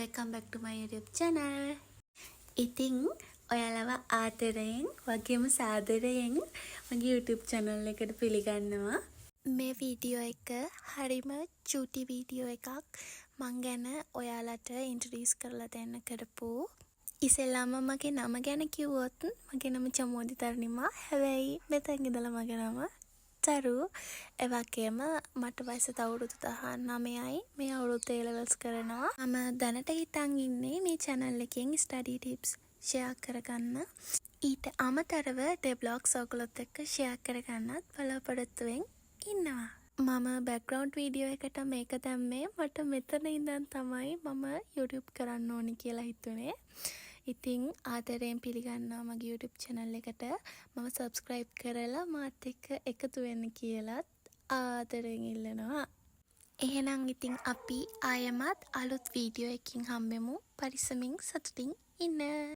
welcome back to my YouTube channel. ඉතින් ඔයාලව ආදරයෙන් වගේම සාදරයෙන් මගේ YouTube channel එකට පිළිගන්නවා. මේ වීඩියෝ එක හරිම චූටි වීඩියෝ එකක් මං ගැන ඔයාලට ඉන්ට්‍රොඩියුස් කරලා දෙන්න කරපු. ඉස්සෙල්ලාම මගේ නම ගැන කිව්වොත් මගේ නම චමෝදි තරුණිමා. හැබැයි මෙතන ඉඳලා මගේ නම තරු. ඒ වගේම මට වයස අවුරුදු 19යි. මේ අවුරුද්ද A levels කරනවා. මම දැනට හිතන් ඉන්නේ මේ channel එකෙන් study tips share කරගන්න. ඊට අමතරව devlogs ඔයගොල්ලොත් එක්ක share කරගන්නත් බලාපොරොත්තුෙන් ඉන්නවා. මම background video එකට මේක දැම්මේ මට මෙතන ඉඳන් තමයි මම YouTube කරන්න ඕනි කියලා හිතුනේ. ඉතින් ආදරයෙන් පිළිගන්නවා මගේ YouTube channel එකට. මම subscribe කරලා මාත් එක්ක එකතු වෙන්න කියලාත් ආදරයෙන් ඉල්ලනවා. එහෙනම් ඉතින් අපි ආයෙමත් අලුත් වීඩියෝ එකකින් හම්බෙමු. පරිස්සමින් සතුටින් ඉන්න.